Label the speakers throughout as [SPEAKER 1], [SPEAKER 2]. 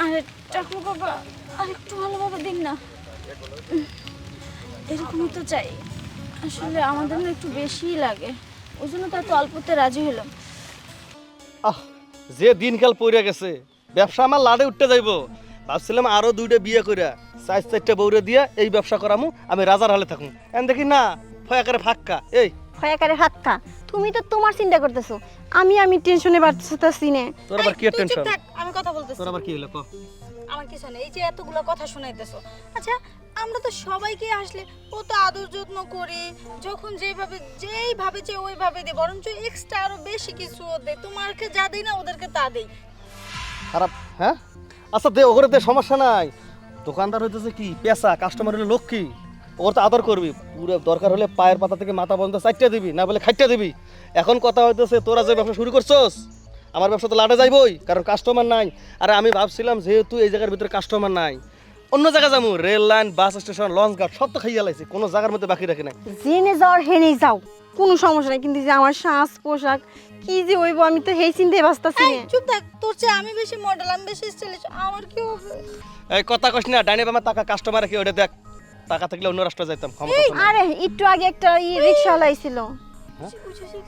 [SPEAKER 1] আরে টাকলু বাবা আরেকটু ভালোভাবে দিন না। এরকমই তো চাই। আসলে আমাদের না একটু বেশিই লাগে, ওই জন্য তো এত অল্পতে রাজি হলাম।
[SPEAKER 2] যে দিনকাল পড়ে গেছে, ব্যবসা আমার লাড়ে উঠতে যাইব। ভাবছিলাম আরো 2টা বিয়ে কইরা 4-4টা বউরে দিয়া এই ব্যবসা করামু, আমি রাজার হালে থাকুম। এন দেখি না ফয়াকারে ফাক্কা। এই
[SPEAKER 3] ফয়াকারে হাক্কা, তুমি তো তোমার চিন্তা করতেছো, আমি টেনশনে বাড়তেছি না।
[SPEAKER 2] তোর আবার কি টেনশন?
[SPEAKER 1] আমি কথা বলতেছি।
[SPEAKER 2] তোর আবার কি হলো ক?
[SPEAKER 1] আমার কিছু নেই, এই যে এতগুলো কথা শোনাইতেছো। আচ্ছা আমরা তো সবাইকে আসলে ও তো আদর যত্ন করে, যখন যেইভাবে চাই ওইভাবে দেয়, বরঞ্চ এক্সট্রা আরো বেশি কিছু ও দেয়। তোমাকে যা দেই না ওদেরকে তা দেই।
[SPEAKER 2] খারাপ? হ্যাঁ আচ্ছা দে, ওরে দে, সমস্যা নাই। দোকানদার হইতেছে কি পেশা, কাস্টমার হলে লক্ষ্মী, ওর তো আদর করবি। পুরো দরকার হলে পায়ের পাতা থেকে মাথা পর্যন্ত চারটা দিবি, না বলে খাইটা দিবি। এখন কথা হইতেছে তোরা যে ব্যবসা শুরু করছস, আমার ব্যবসা তো লাটে যাইবই, কারণ কাস্টমার নাই। আর আমি ভাবছিলাম যেহেতু এই জায়গার ভিতরে কাস্টমার নাই, অন্য জায়গায় যাবো। Rail line, bus station, launch ঘাট সব তো খাইয়া লাইছি, কোনো জায়গার মধ্যে বাকি রাখি নাই।
[SPEAKER 3] জেনে যাও আর হেনে যাও, কোনো সমস্যা নাই, কিন্তু যে আমার শ্বাস পোশাক কি যে হইব আমি তো হেই চিন্তায় বাঁচতাছি
[SPEAKER 1] এই
[SPEAKER 3] না।
[SPEAKER 1] চুপ থাক, তোর চেয়ে আমি বেশি মডেল, আমি বেশি স্টাইলিশ, আমার কি হবে?
[SPEAKER 2] এই কথা কইস না, ডাইনে বামে টাকা কাস্টমার কি ওটা দেখ। টাকা থাকলে অন্য রাষ্ট্রে যাইতাম, ক্ষমতা আছে না।
[SPEAKER 3] আরে একটু আগে একটা রিকশাওয়ালা আইছিল।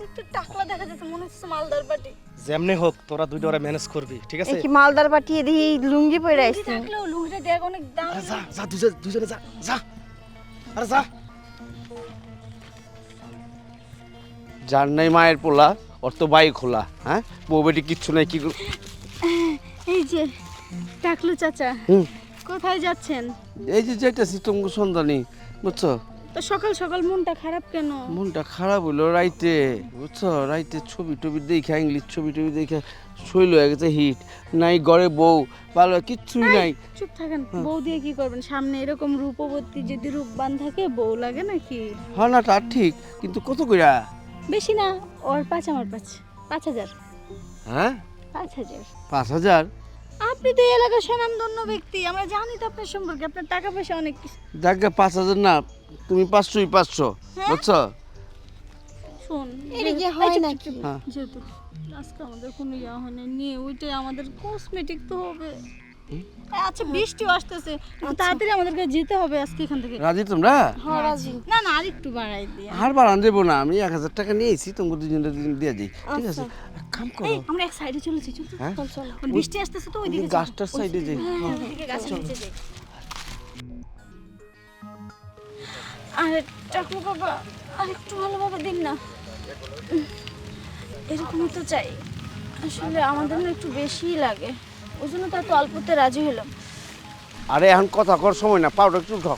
[SPEAKER 1] একটু টাকলা দেখা যাচ্ছে, মনে হচ্ছে মালদার পাটি।
[SPEAKER 2] যেমনি হোক তোরা 2টা ওরা ম্যানেজ করবি, ঠিক আছে?
[SPEAKER 3] এই কি মালদার পাঠিয়ে দিই লুঙ্গি পরে আইছে।
[SPEAKER 1] থাকলেও লুঙ্গিটা দেখ অনেক দাম।
[SPEAKER 2] আরে যা যা, দুজনে যা যা, আরে যা।
[SPEAKER 4] যার নাই মায়ের পোলা, ওর তো বাই খোলা। হ্যাঁ, বউ বেটি কিচ্ছু নাই কি
[SPEAKER 1] এই যে টাকলু চাচা, কোথায় যাচ্ছেন?
[SPEAKER 4] এই যে যেতেছি তোমাকে সন্ধানী, বুঝছো?
[SPEAKER 1] তো সকাল সকাল মনটা খারাপ কেন?
[SPEAKER 4] মনটা খারাপ হইলো রাইতে, বুঝছো? রাইতে ছবি টবি দেখা, ইংলিশ ছবি টবি দেখে শৈল হয়ে গেছে হিট। নাই ঘরে বউ, ভালো কিচ্ছুই নাই।
[SPEAKER 1] চুপ থাকেন, বউ দিয়ে কি করবেন? সামনে এরকম রূপবতী যদি রূপবান থাকে, বউ লাগে নাকি?
[SPEAKER 4] হ্যাঁ না, তা ঠিক, কিন্তু কত কইরা?
[SPEAKER 1] বেশি না, ওর 5 আমার 5,000।
[SPEAKER 4] হ্যাঁ,
[SPEAKER 1] 5,000।
[SPEAKER 4] 5,000?
[SPEAKER 1] আপনি তো এই এলাকার স্বনামধন্য ব্যক্তি, আমরা জানি তো আপনার সম্পর্কে, আপনার টাকা পয়সা অনেক কিছু।
[SPEAKER 4] দেখে 5,000 না, তুমি 500ই 500, বুঝছো?
[SPEAKER 1] শোন,
[SPEAKER 3] এটা কি হয় নাকি?
[SPEAKER 4] হ্যাঁ।
[SPEAKER 1] যেহেতু আজকে আমাদের কোনো ইয়া হয় না, নিয়ে ওইটাই আমাদের কসমেটিক তো হবে। আচ্ছা বৃষ্টিও আসতেছে, একটু তাড়াতাড়ি আমাদেরকে যেতে হবে আজকে এখান থেকে।
[SPEAKER 4] রাজি তোমরা?
[SPEAKER 3] হ্যাঁ রাজি।
[SPEAKER 1] না না, আর একটু বাড়াই দিয়ে।
[SPEAKER 4] আর বাড়ান দেবো না, আমি 1,000 টাকা নিয়েছি, তোমাকে দুজনের দিন দিয়ে দিই, ঠিক আছে? এক কাম করো,
[SPEAKER 1] এই আমরা এক সাইডে চলেছি, চল চল।
[SPEAKER 4] হ্যাঁ?
[SPEAKER 1] বৃষ্টি আসতেছে তো ওইদিকে চল।
[SPEAKER 4] গাছটার সাইডে যাই।
[SPEAKER 1] হ্যাঁ, ওইদিকে গাছের নিচে যাই। আরে টাকলু বাবা আরেকটু ভালোভাবে দিন না। এরকমই তো চাই। আসলে আমাদের না একটু বেশিই লাগে, ওই জন্য তো এত অল্পতে রাজি হলাম।
[SPEAKER 4] আরে এখন কথা কর সময় না, পাউডার একটু উঠাও।